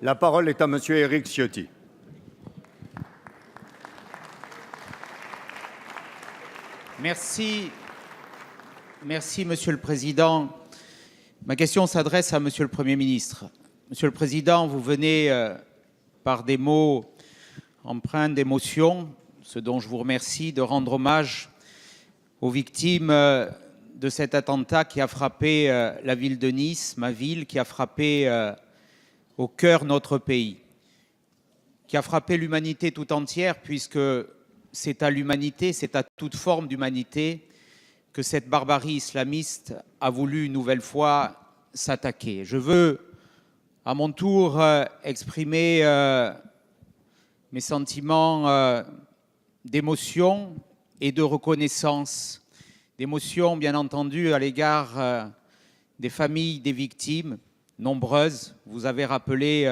La parole est à monsieur Éric Ciotti. Merci, Monsieur le Président. Ma question s'adresse à Monsieur le Premier ministre. Monsieur le Président, vous venez, par des mots empreints d'émotion, ce dont je vous remercie, de rendre hommage aux victimes de cet attentat qui a frappé la ville de Nice, ma ville, qui a frappé au cœur notre pays, qui a frappé l'humanité tout entière, puisque c'est à l'humanité, c'est à toute forme d'humanité que cette barbarie islamiste a voulu une nouvelle fois s'attaquer. Je veux à mon tour exprimer mes sentiments d'émotion et de reconnaissance. D'émotion, bien entendu, à l'égard des familles des victimes, nombreuses. Vous avez rappelé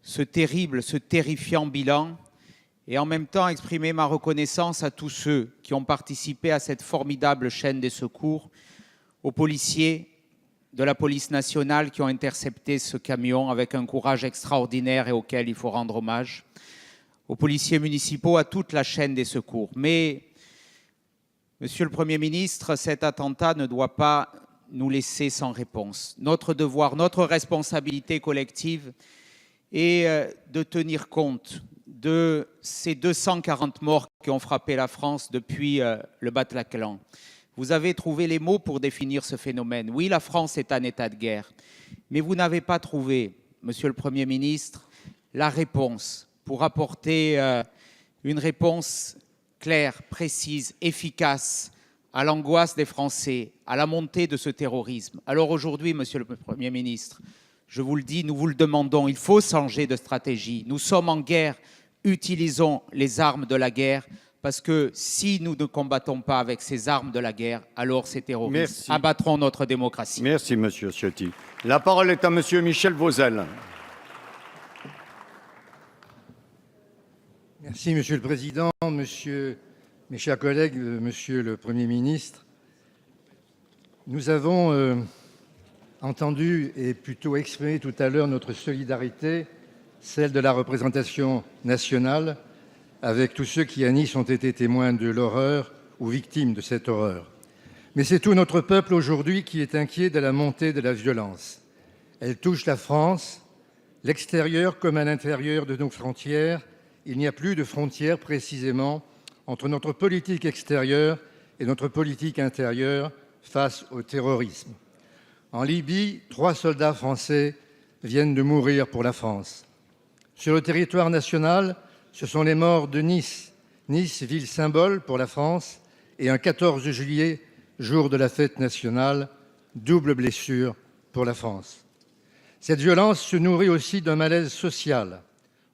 ce terrifiant bilan. Et en même temps, exprimer ma reconnaissance à tous ceux qui ont participé à cette formidable chaîne des secours, aux policiers de la police nationale qui ont intercepté ce camion avec un courage extraordinaire et auquel il faut rendre hommage, aux policiers municipaux, à toute la chaîne des secours. Mais, Monsieur le Premier ministre, cet attentat ne doit pas nous laisser sans réponse. Notre devoir, notre responsabilité collective est de tenir compte de ces 240 morts qui ont frappé la France depuis le Bataclan. Vous avez trouvé les mots pour définir ce phénomène. Oui, la France est en état de guerre, mais vous n'avez pas trouvé, Monsieur le Premier ministre, la réponse pour apporter une réponse claire, précise, efficace à l'angoisse des Français, à la montée de ce terrorisme. Alors aujourd'hui, Monsieur le Premier ministre, je vous le dis, nous vous le demandons, il faut changer de stratégie. Nous sommes en guerre, utilisons les armes de la guerre, parce que si nous ne combattons pas avec ces armes de la guerre, alors ces terroristes abattront notre démocratie. Merci, monsieur Ciotti. La parole est à monsieur Michel Vauzel. Merci, Monsieur le Président, mes chers collègues, Monsieur le Premier ministre. Nous avons entendu et plutôt exprimé tout à l'heure notre solidarité, celle de la représentation nationale, avec tous ceux qui à Nice ont été témoins de l'horreur ou victimes de cette horreur. Mais c'est tout notre peuple aujourd'hui qui est inquiet de la montée de la violence. Elle touche la France, l'extérieur comme à l'intérieur de nos frontières. Il n'y a plus de frontières précisément entre notre politique extérieure et notre politique intérieure face au terrorisme. En Libye, 3 soldats français viennent de mourir pour la France. Sur le territoire national, ce sont les morts de Nice, ville symbole pour la France, et un 14 juillet, jour de la fête nationale, double blessure pour la France. Cette violence se nourrit aussi d'un malaise social.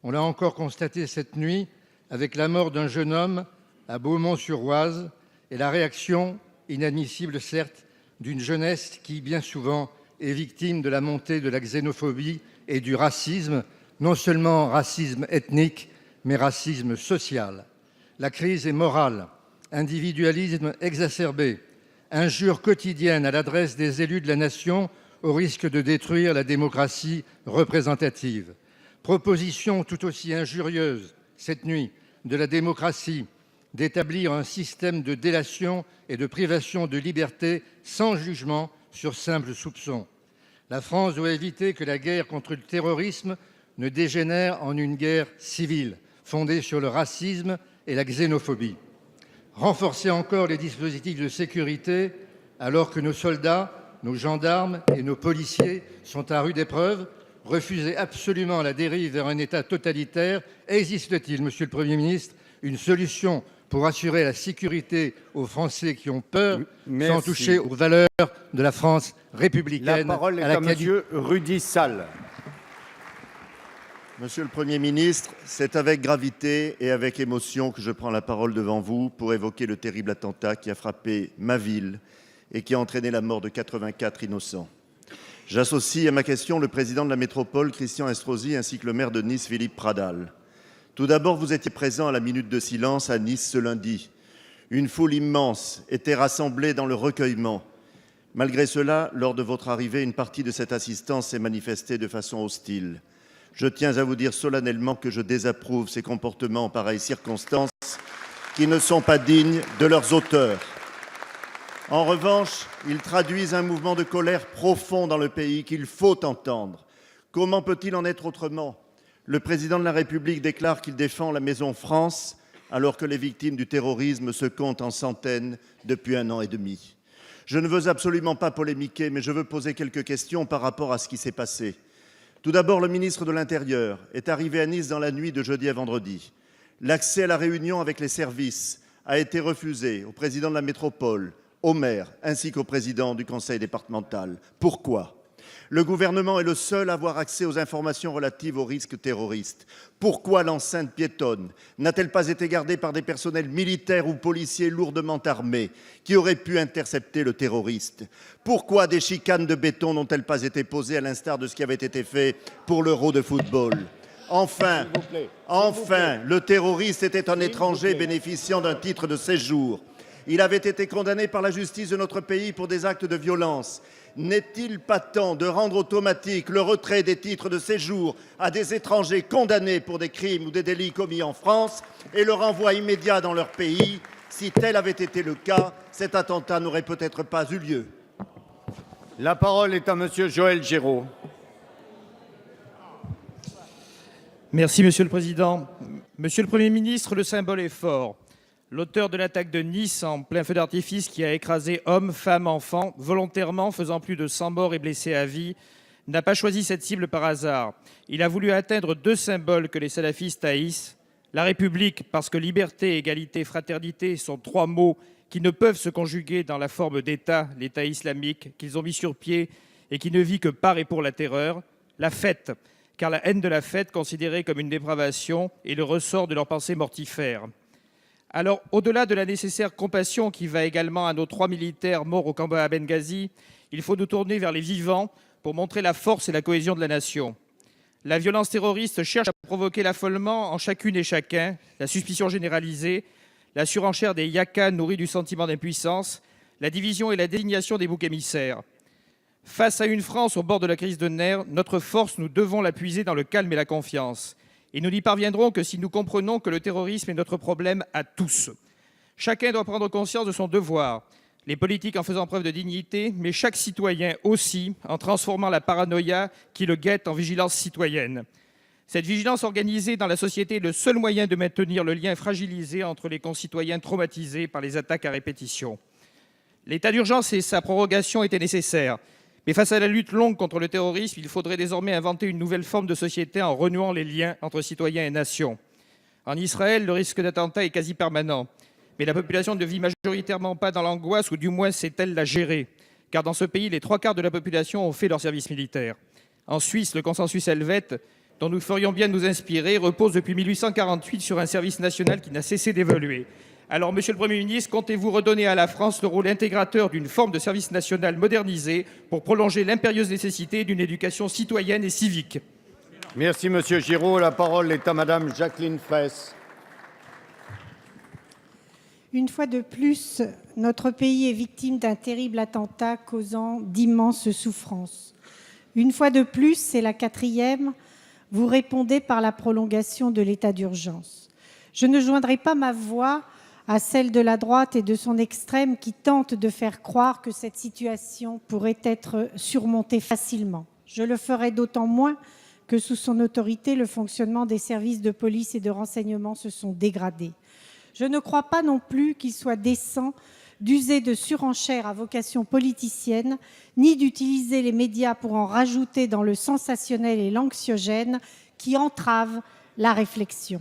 On l'a encore constaté cette nuit avec la mort d'un jeune homme à Beaumont-sur-Oise et la réaction, inadmissible certes, d'une jeunesse qui, bien souvent, est victime de la montée de la xénophobie et du racisme, non seulement racisme ethnique, mais racisme social. La crise est morale, individualisme exacerbé, injures quotidiennes à l'adresse des élus de la nation au risque de détruire la démocratie représentative. Proposition tout aussi injurieuse, cette nuit, de la démocratie, d'établir un système de délation et de privation de liberté sans jugement sur simple soupçon. La France doit éviter que la guerre contre le terrorisme ne dégénère en une guerre civile, fondée sur le racisme et la xénophobie. Renforcer encore les dispositifs de sécurité alors que nos soldats, nos gendarmes et nos policiers sont à rude épreuve. Refuser absolument la dérive vers un État totalitaire. Existe-t-il, Monsieur le Premier ministre, une solution pour assurer la sécurité aux Français qui ont peur, sans toucher aux valeurs de la France républicaine? La parole est à monsieur Rudy Sall. Monsieur le Premier ministre, c'est avec gravité et avec émotion que je prends la parole devant vous pour évoquer le terrible attentat qui a frappé ma ville et qui a entraîné la mort de 84 innocents. J'associe à ma question le président de la métropole, Christian Estrosi, ainsi que le maire de Nice, Philippe Pradal. Tout d'abord, vous étiez présent à la minute de silence à Nice ce lundi. Une foule immense était rassemblée dans le recueillement. Malgré cela, lors de votre arrivée, une partie de cette assistance s'est manifestée de façon hostile. Je tiens à vous dire solennellement que je désapprouve ces comportements en pareilles circonstances qui ne sont pas dignes de leurs auteurs. En revanche, ils traduisent un mouvement de colère profond dans le pays qu'il faut entendre. Comment peut-il en être autrement ? Le président de la République déclare qu'il défend la Maison France, alors que les victimes du terrorisme se comptent en centaines depuis 1 an et demi. Je ne veux absolument pas polémiquer, mais je veux poser quelques questions par rapport à ce qui s'est passé. Tout d'abord, le ministre de l'Intérieur est arrivé à Nice dans la nuit de jeudi à vendredi. L'accès à la réunion avec les services a été refusé au président de la métropole, au maire, ainsi qu'au président du conseil départemental. Pourquoi ? Le gouvernement est le seul à avoir accès aux informations relatives aux risques terroristes. Pourquoi l'enceinte piétonne n'a-t-elle pas été gardée par des personnels militaires ou policiers lourdement armés qui auraient pu intercepter le terroriste ? Pourquoi des chicanes de béton n'ont-elles pas été posées à l'instar de ce qui avait été fait pour l'Euro de football ? Enfin, le terroriste était un étranger bénéficiant d'un titre de séjour. Il avait été condamné par la justice de notre pays pour des actes de violence. N'est-il pas temps de rendre automatique le retrait des titres de séjour à des étrangers condamnés pour des crimes ou des délits commis en France et le renvoi immédiat dans leur pays ? Si tel avait été le cas, cet attentat n'aurait peut-être pas eu lieu. La parole est à monsieur Joël Giraud. Merci, Monsieur le Président. Monsieur le Premier ministre, le symbole est fort. L'auteur de l'attaque de Nice en plein feu d'artifice qui a écrasé hommes, femmes, enfants, volontairement faisant plus de 100 morts et blessés à vie, n'a pas choisi cette cible par hasard. Il a voulu atteindre 2 symboles que les salafistes haïssent. La République, parce que liberté, égalité, fraternité sont 3 mots qui ne peuvent se conjuguer dans la forme d'État, l'État islamique, qu'ils ont mis sur pied et qui ne vit que par et pour la terreur. La fête, car la haine de la fête, considérée comme une dépravation, est le ressort de leurs pensées mortifères. Alors, au-delà de la nécessaire compassion qui va également à nos 3 militaires morts au combat à Benghazi, il faut nous tourner vers les vivants pour montrer la force et la cohésion de la nation. La violence terroriste cherche à provoquer l'affolement en chacune et chacun, la suspicion généralisée, la surenchère des yakas nourris du sentiment d'impuissance, la division et la désignation des boucs émissaires. Face à une France au bord de la crise de nerfs, notre force, nous devons la puiser dans le calme et la confiance. Et nous n'y parviendrons que si nous comprenons que le terrorisme est notre problème à tous. Chacun doit prendre conscience de son devoir, les politiques en faisant preuve de dignité, mais chaque citoyen aussi, en transformant la paranoïa qui le guette en vigilance citoyenne. Cette vigilance organisée dans la société est le seul moyen de maintenir le lien fragilisé entre les concitoyens traumatisés par les attaques à répétition. L'état d'urgence et sa prorogation étaient nécessaires. Mais face à la lutte longue contre le terrorisme, il faudrait désormais inventer une nouvelle forme de société en renouant les liens entre citoyens et nations. En Israël, le risque d'attentat est quasi permanent. Mais la population ne vit majoritairement pas dans l'angoisse, ou du moins sait-elle la gérer. Car dans ce pays, les 3/4 de la population ont fait leur service militaire. En Suisse, le consensus helvète, dont nous ferions bien de nous inspirer, repose depuis 1848 sur un service national qui n'a cessé d'évoluer. Alors, Monsieur le Premier ministre, comptez-vous redonner à la France le rôle intégrateur d'une forme de service national modernisé pour prolonger l'impérieuse nécessité d'une éducation citoyenne et civique ? Merci, monsieur Giraud. La parole est à madame Jacqueline Fraisse. Une fois de plus, notre pays est victime d'un terrible attentat causant d'immenses souffrances. Une fois de plus, c'est la 4e, vous répondez par la prolongation de l'état d'urgence. Je ne joindrai pas ma voix à celle de la droite et de son extrême qui tente de faire croire que cette situation pourrait être surmontée facilement. Je le ferai d'autant moins que sous son autorité, le fonctionnement des services de police et de renseignement se sont dégradés. Je ne crois pas non plus qu'il soit décent d'user de surenchères à vocation politicienne, ni d'utiliser les médias pour en rajouter dans le sensationnel et l'anxiogène qui entravent la réflexion.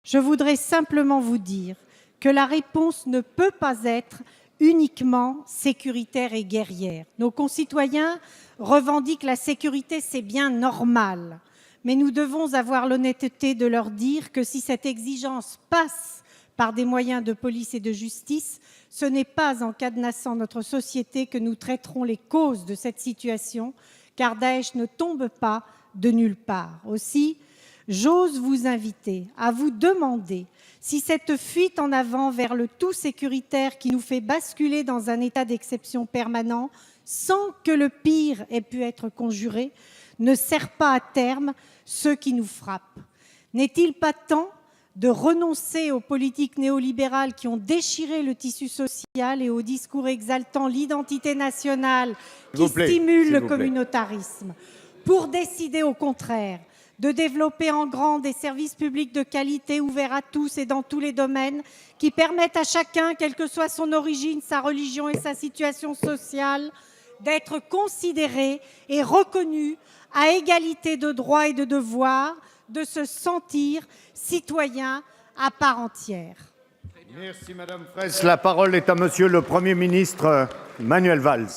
Je voudrais simplement vous dire que la réponse ne peut pas être uniquement sécuritaire et guerrière. Nos concitoyens revendiquent la sécurité, c'est bien normal. Mais nous devons avoir l'honnêteté de leur dire que si cette exigence passe par des moyens de police et de justice, ce n'est pas en cadenassant notre société que nous traiterons les causes de cette situation, car Daesh ne tombe pas de nulle part. Aussi, j'ose vous inviter à vous demander si cette fuite en avant vers le tout sécuritaire qui nous fait basculer dans un état d'exception permanent, sans que le pire ait pu être conjuré, ne sert pas à terme ceux qui nous frappent. N'est-il pas temps de renoncer aux politiques néolibérales qui ont déchiré le tissu social et aux discours exaltant l'identité nationale qui stimulent le communautarisme, pour décider au contraire de développer en grand des services publics de qualité ouverts à tous et dans tous les domaines qui permettent à chacun, quelle que soit son origine, sa religion et sa situation sociale, d'être considéré et reconnu à égalité de droits et de devoirs, de se sentir citoyen à part entière. Merci Madame Fraisse. La parole est à Monsieur le Premier ministre Manuel Valls.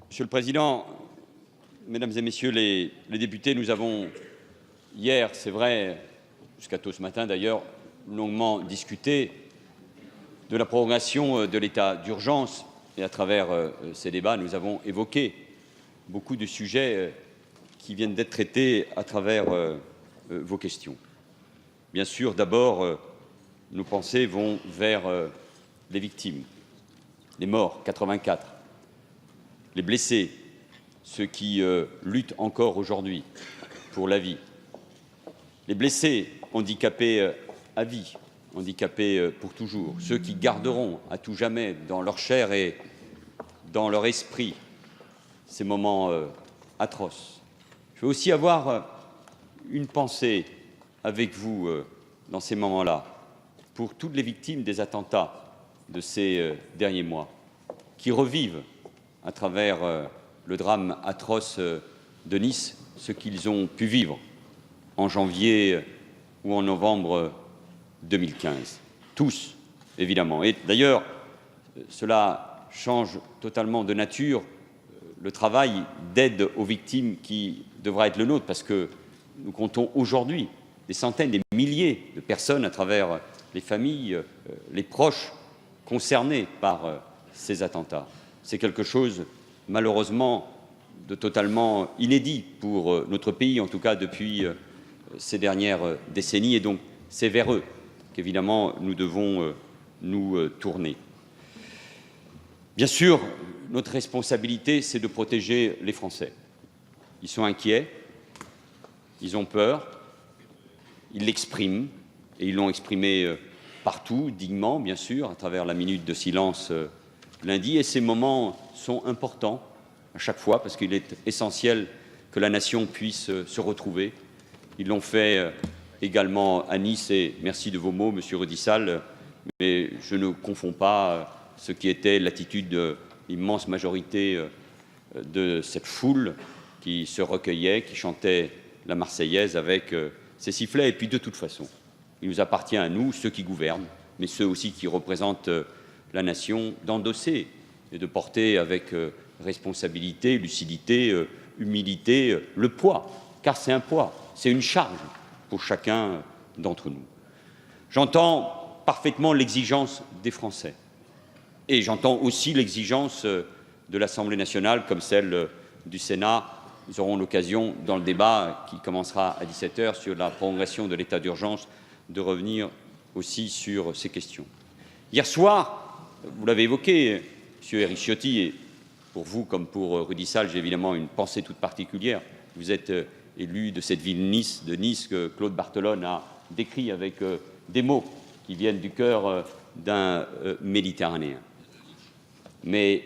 Monsieur le Président, Mesdames et Messieurs les députés, nous avons hier, c'est vrai, jusqu'à tôt ce matin d'ailleurs, longuement discuté de la prorogation de l'état d'urgence et à travers ces débats, nous avons évoqué beaucoup de sujets qui viennent d'être traités à travers vos questions. Bien sûr, d'abord, nos pensées vont vers les victimes, les morts, 84, les blessés, ceux qui luttent encore aujourd'hui pour la vie, les blessés handicapés à vie, handicapés pour toujours, ceux qui garderont à tout jamais dans leur chair et dans leur esprit ces moments atroces. Je veux aussi avoir une pensée avec vous dans ces moments-là pour toutes les victimes des attentats de ces derniers mois qui revivent à travers le drame atroce de Nice ce qu'ils ont pu vivre en janvier ou en novembre 2015. Tous, évidemment. Et d'ailleurs, cela change totalement de nature le travail d'aide aux victimes qui devra être le nôtre, parce que nous comptons aujourd'hui des centaines, des milliers de personnes à travers les familles, les proches concernés par ces attentats. C'est quelque chose, malheureusement, de totalement inédit pour notre pays, en tout cas depuis ces dernières décennies, et donc c'est vers eux qu'évidemment nous devons nous tourner. Bien sûr, notre responsabilité, c'est de protéger les Français. Ils sont inquiets, ils ont peur, ils l'expriment, et ils l'ont exprimé partout, dignement, bien sûr, à travers la minute de silence lundi, et ces moments sont importants à chaque fois, parce qu'il est essentiel que la nation puisse se retrouver. Ils l'ont fait également à Nice, et merci de vos mots, Monsieur Rudissal, mais je ne confonds pas ce qui était l'attitude de l'immense majorité de cette foule qui se recueillait, qui chantait la Marseillaise avec ses sifflets. Et puis de toute façon, il nous appartient à nous, ceux qui gouvernent, mais ceux aussi qui représentent la nation, d'endosser et de porter avec responsabilité, lucidité, humilité, le poids, car c'est un poids, c'est une charge pour chacun d'entre nous. J'entends parfaitement l'exigence des Français, et j'entends aussi l'exigence de l'Assemblée nationale comme celle du Sénat. Nous aurons l'occasion, dans le débat qui commencera à 17h sur la prolongation de l'état d'urgence, de revenir aussi sur ces questions. Hier soir, vous l'avez évoqué, M. Éric Ciotti, et pour vous comme pour Rudissal, j'ai évidemment une pensée toute particulière. Vous êtes élu de cette ville de Nice que Claude Barthelone a décrit avec des mots qui viennent du cœur d'un Méditerranéen. Mais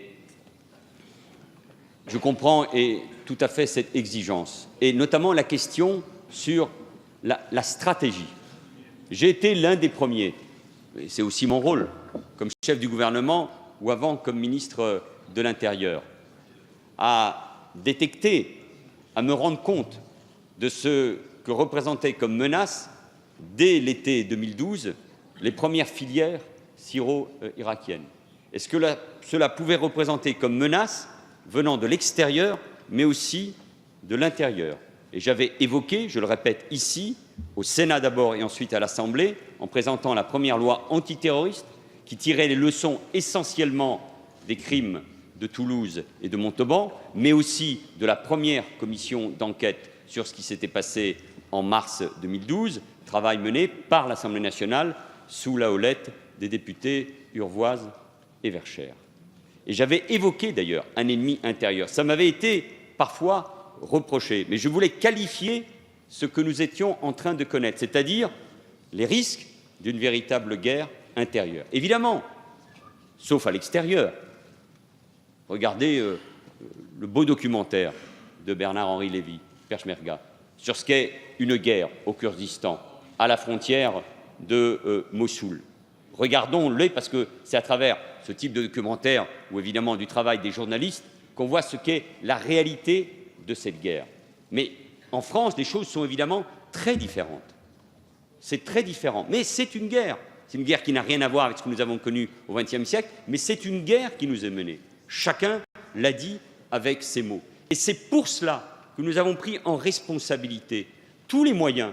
je comprends et tout à fait cette exigence, et notamment la question sur la stratégie. J'ai été l'un des premiers, et c'est aussi mon rôle, comme chef du gouvernement ou avant comme ministre de l'Intérieur, à détecter, à me rendre compte de ce que représentaient comme menace, dès l'été 2012, les premières filières syro-irakiennes. Est-ce que cela pouvait représenter comme menace venant de l'extérieur, mais aussi de l'intérieur? Et j'avais évoqué, je le répète ici, au Sénat d'abord et ensuite à l'Assemblée, en présentant la première loi antiterroriste qui tirait les leçons essentiellement des crimes de Toulouse et de Montauban, mais aussi de la première commission d'enquête sur ce qui s'était passé en mars 2012, travail mené par l'Assemblée nationale sous la houlette des députés Urvoise et Verchères. Et j'avais évoqué d'ailleurs un ennemi intérieur. Ça m'avait été parfois reproché, mais je voulais qualifier ce que nous étions en train de connaître, c'est-à-dire les risques d'une véritable guerre intérieure. Évidemment, sauf à l'extérieur. Regardez le beau documentaire de Bernard-Henri Lévy, Peshmerga, sur ce qu'est une guerre au Kurdistan, à la frontière de Mossoul. Regardons-le parce que c'est à travers ce type de documentaire ou évidemment du travail des journalistes qu'on voit ce qu'est la réalité de cette guerre. Mais en France, les choses sont évidemment très différentes. C'est très différent. Mais c'est une guerre. C'est une guerre qui n'a rien à voir avec ce que nous avons connu au XXe siècle, mais c'est une guerre qui nous est menée. Chacun l'a dit avec ses mots. Et c'est pour cela que nous avons pris en responsabilité tous les moyens,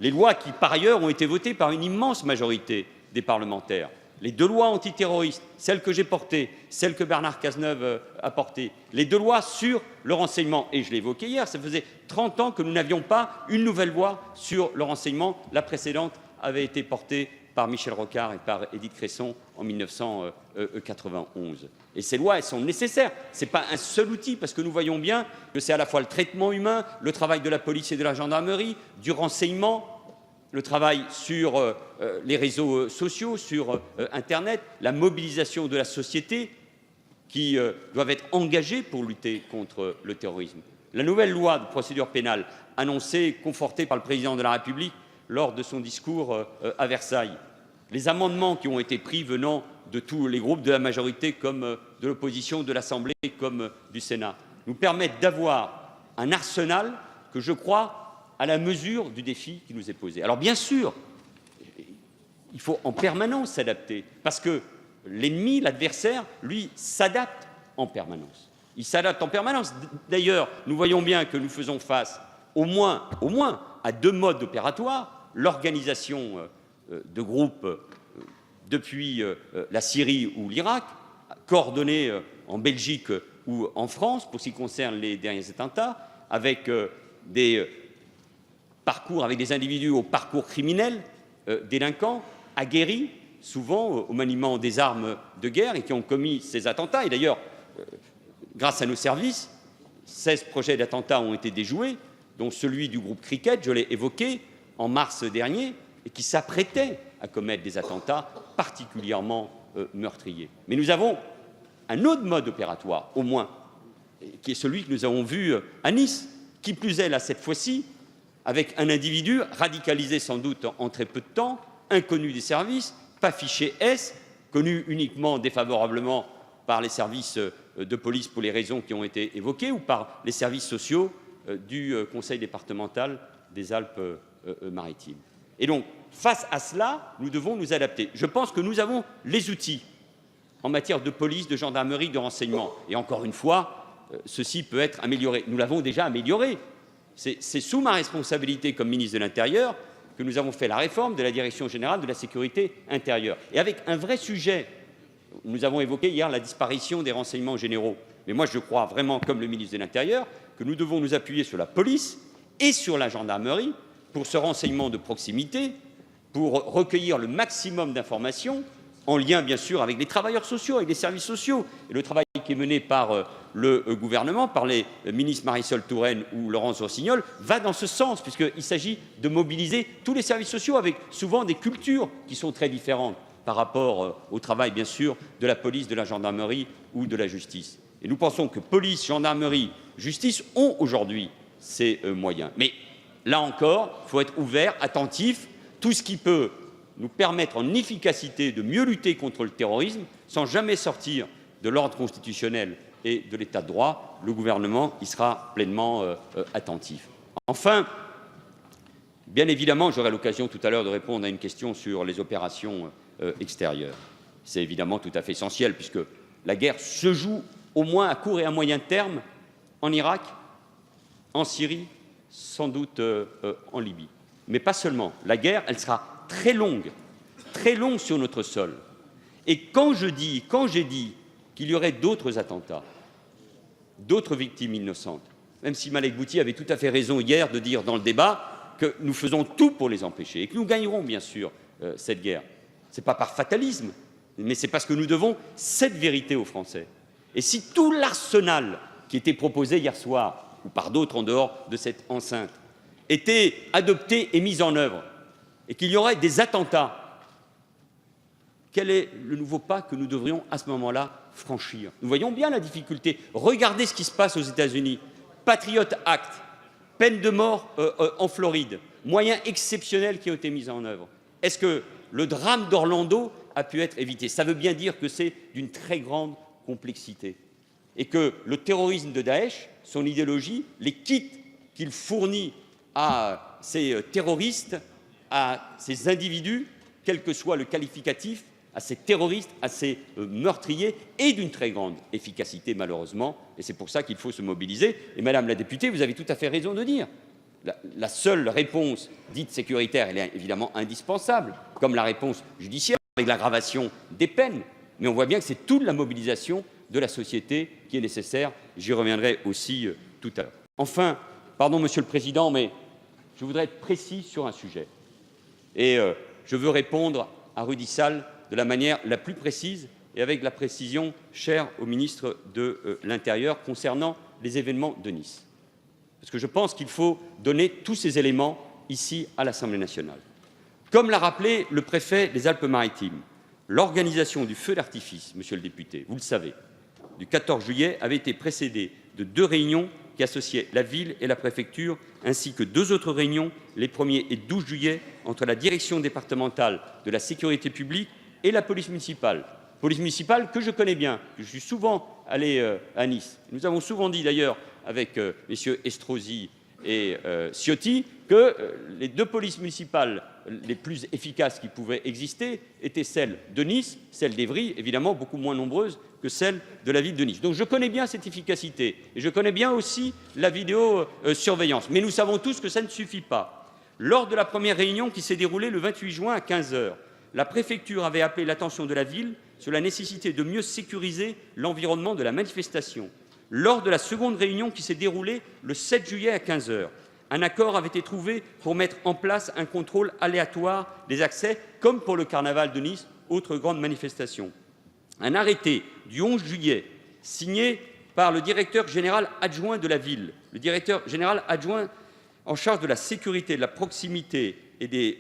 les lois qui, par ailleurs, ont été votées par une immense majorité des parlementaires, les 2 lois antiterroristes, celle que j'ai portée, celle que Bernard Cazeneuve a portée, les 2 lois sur le renseignement, et je l'ai évoqué hier, ça faisait 30 ans que nous n'avions pas une nouvelle loi sur le renseignement, la précédente avait été portée par Michel Rocard et par Édith Cresson en 1991. Et ces lois, elles sont nécessaires. Ce n'est pas un seul outil, parce que nous voyons bien que c'est à la fois le traitement humain, le travail de la police et de la gendarmerie, du renseignement, le travail sur les réseaux sociaux, sur Internet, la mobilisation de la société qui doivent être engagées pour lutter contre le terrorisme. La nouvelle loi de procédure pénale, annoncée, confortée par le président de la République lors de son discours à Versailles, les amendements qui ont été pris venant de tous les groupes de la majorité comme de l'opposition, de l'Assemblée comme du Sénat, nous permettent d'avoir un arsenal que je crois à la mesure du défi qui nous est posé. Alors bien sûr, il faut en permanence s'adapter, parce que l'ennemi, l'adversaire, lui, s'adapte en permanence. Il s'adapte en permanence. D'ailleurs, nous voyons bien que nous faisons face au moins à 2 modes opératoires, l'organisation de groupes depuis la Syrie ou l'Irak, coordonnés en Belgique ou en France pour ce qui concerne les derniers attentats, avec des parcours, avec des individus au parcours criminel, délinquants, aguerris, souvent au maniement des armes de guerre et qui ont commis ces attentats. Et d'ailleurs, grâce à nos services, 16 projets d'attentats ont été déjoués, dont celui du groupe Cricket, je l'ai évoqué, en mars dernier, et qui s'apprêtait à commettre des attentats particulièrement meurtriers. Mais nous avons un autre mode opératoire, au moins, qui est celui que nous avons vu à Nice, qui plus est là cette fois-ci, avec un individu radicalisé sans doute en très peu de temps, inconnu des services, pas fiché S, connu uniquement défavorablement par les services de police pour les raisons qui ont été évoquées ou par les services sociaux du Conseil départemental des Alpes-Maritimes. Et donc, face à cela, nous devons nous adapter. Je pense que nous avons les outils en matière de police, de gendarmerie, de renseignement. Et encore une fois, ceci peut être amélioré. Nous l'avons déjà amélioré. C'est sous ma responsabilité comme ministre de l'Intérieur que nous avons fait la réforme de la Direction générale de la sécurité intérieure. Et avec un vrai sujet, nous avons évoqué hier la disparition des renseignements généraux. Mais moi, je crois vraiment, comme le ministre de l'Intérieur, que nous devons nous appuyer sur la police et sur la gendarmerie pour ce renseignement de proximité, pour recueillir le maximum d'informations, en lien bien sûr avec les travailleurs sociaux, avec les services sociaux. Et le travail qui est mené par le gouvernement, par les ministres Marisol Touraine ou Laurence Rossignol, va dans ce sens, puisqu'il s'agit de mobiliser tous les services sociaux avec souvent des cultures qui sont très différentes par rapport au travail bien sûr de la police, de la gendarmerie ou de la justice. Et nous pensons que police, gendarmerie, justice ont aujourd'hui ces moyens. Mais là encore, il faut être ouvert, attentif, tout ce qui peut nous permettre en efficacité de mieux lutter contre le terrorisme sans jamais sortir de l'ordre constitutionnel et de l'état de droit, le gouvernement y sera pleinement attentif. Enfin, bien évidemment, j'aurai l'occasion tout à l'heure de répondre à une question sur les opérations extérieures. C'est évidemment tout à fait essentiel puisque la guerre se joue au moins à court et à moyen terme en Irak, en Syrie, sans doute en Libye. Mais pas seulement. La guerre, elle sera très longue sur notre sol. Et quand j'ai dit qu'il y aurait d'autres attentats, d'autres victimes innocentes, même si Malek Bouti avait tout à fait raison hier de dire dans le débat que nous faisons tout pour les empêcher et que nous gagnerons bien sûr cette guerre. Ce n'est pas par fatalisme, mais c'est parce que nous devons cette vérité aux Français. Et si tout l'arsenal qui était proposé hier soir, ou par d'autres en dehors de cette enceinte, était adopté et mis en œuvre, et qu'il y aurait des attentats, quel est le nouveau pas que nous devrions à ce moment-là franchir? Nous voyons bien la difficulté. Regardez ce qui se passe aux États-Unis. Patriot Act, peine de mort en Floride, moyens exceptionnels qui ont été mis en œuvre. Est-ce que le drame d'Orlando a pu être évité? Ça veut bien dire que c'est d'une très grande complexité et que le terrorisme de Daesh, son idéologie, les kits qu'il fournit à ces terroristes, à ces individus, quel que soit le qualificatif, à ces terroristes, à ces meurtriers, est d'une très grande efficacité malheureusement, et c'est pour ça qu'il faut se mobiliser. Et Madame la députée, vous avez tout à fait raison de dire, la seule réponse dite sécuritaire, elle est évidemment indispensable, comme la réponse judiciaire, avec l'aggravation des peines, mais on voit bien que c'est toute la mobilisation de la société qui est nécessaire. J'y reviendrai aussi tout à l'heure. Enfin, pardon Monsieur le Président, mais je voudrais être précis sur un sujet. Et je veux répondre à Rudy Sall de la manière la plus précise et avec la précision chère au ministre de l'Intérieur concernant les événements de Nice. Parce que je pense qu'il faut donner tous ces éléments ici à l'Assemblée nationale. Comme l'a rappelé le préfet des Alpes-Maritimes, l'organisation du feu d'artifice, monsieur le député, vous le savez, du 14 juillet avait été précédée de 2 réunions qui associaient la ville et la préfecture, ainsi que 2 autres réunions, les 1er et 12 juillet, entre la direction départementale de la sécurité publique et la police municipale. Police municipale que je connais bien, je suis souvent allé à Nice. Nous avons souvent dit d'ailleurs avec messieurs Estrosi et Ciotti que les 2 polices municipales les plus efficaces qui pouvaient exister étaient celles de Nice, celles d'Évry, évidemment beaucoup moins nombreuses que celles de la ville de Nice. Donc je connais bien cette efficacité et je connais bien aussi la vidéosurveillance. Mais nous savons tous que ça ne suffit pas. Lors de la première réunion qui s'est déroulée le 28 juin à 15 h, la préfecture avait appelé l'attention de la ville sur la nécessité de mieux sécuriser l'environnement de la manifestation. Lors de la seconde réunion qui s'est déroulée le 7 juillet à 15 h, un accord avait été trouvé pour mettre en place un contrôle aléatoire des accès, comme pour le carnaval de Nice, autre grande manifestation. Un arrêté du 11 juillet, signé par le directeur général adjoint de la ville, le directeur général adjoint en charge de la sécurité, de la proximité et des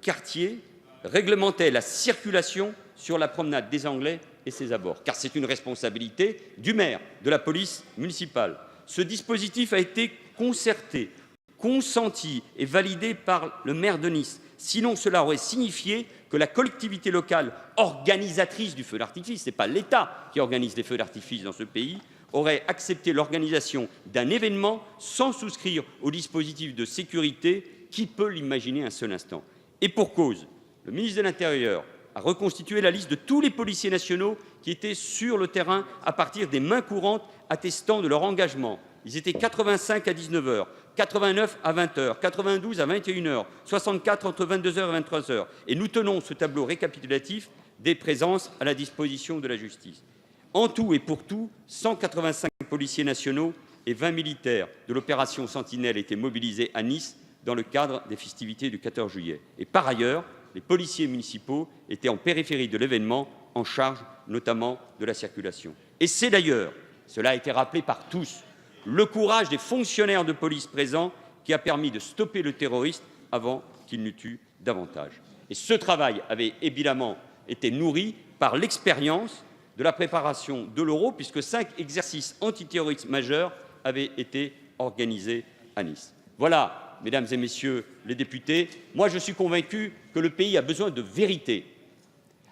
quartiers, réglementait la circulation sur la promenade des Anglais et ses abords, car c'est une responsabilité du maire, de la police municipale. Ce dispositif a été concerté, consenti et validé par le maire de Nice. Sinon, cela aurait signifié que la collectivité locale organisatrice du feu d'artifice, ce n'est pas l'État qui organise les feux d'artifice dans ce pays, aurait accepté l'organisation d'un événement sans souscrire au dispositif de sécurité. Qui peut l'imaginer un seul instant? Et pour cause, le ministre de l'Intérieur a reconstitué la liste de tous les policiers nationaux qui étaient sur le terrain à partir des mains courantes attestant de leur engagement. Ils étaient 85 à 19 h, 89 à 20 h, 92 à 21 h, 64 entre 22 h et 23 h. Et nous tenons ce tableau récapitulatif des présences à la disposition de la justice. En tout et pour tout, 185 policiers nationaux et 20 militaires de l'opération Sentinelle étaient mobilisés à Nice dans le cadre des festivités du 14 juillet. Et par ailleurs, les policiers municipaux étaient en périphérie de l'événement, en charge notamment de la circulation. Et c'est d'ailleurs, cela a été rappelé par tous, le courage des fonctionnaires de police présents qui a permis de stopper le terroriste avant qu'il ne tue davantage. Et ce travail avait évidemment été nourri par l'expérience de la préparation de l'Euro, puisque 5 exercices antiterroristes majeurs avaient été organisés à Nice. Voilà, mesdames et messieurs les députés, moi je suis convaincu que le pays a besoin de vérité,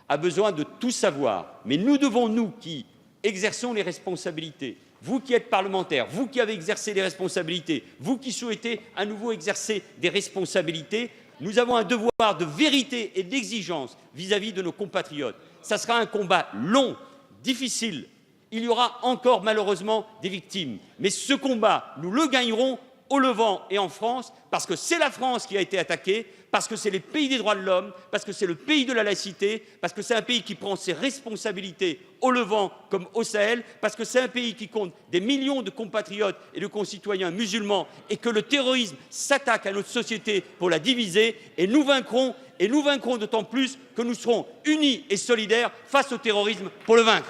a besoin de tout savoir, mais nous devons, nous qui exerçons les responsabilités, vous qui êtes parlementaires, vous qui avez exercé des responsabilités, vous qui souhaitez à nouveau exercer des responsabilités, nous avons un devoir de vérité et d'exigence vis-à-vis de nos compatriotes. Ça sera un combat long, difficile. Il y aura encore malheureusement des victimes. Mais ce combat, nous le gagnerons au Levant et en France, parce que c'est la France qui a été attaquée, parce que c'est les pays des droits de l'homme, parce que c'est le pays de la laïcité, parce que c'est un pays qui prend ses responsabilités au Levant comme au Sahel, parce que c'est un pays qui compte des millions de compatriotes et de concitoyens musulmans, et que le terrorisme s'attaque à notre société pour la diviser, et nous vaincrons, et nous vaincrons d'autant plus que nous serons unis et solidaires face au terrorisme pour le vaincre.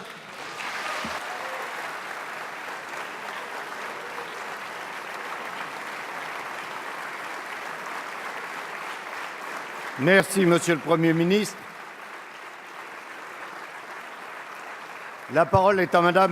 Merci, Monsieur le Premier ministre. La parole est à Madame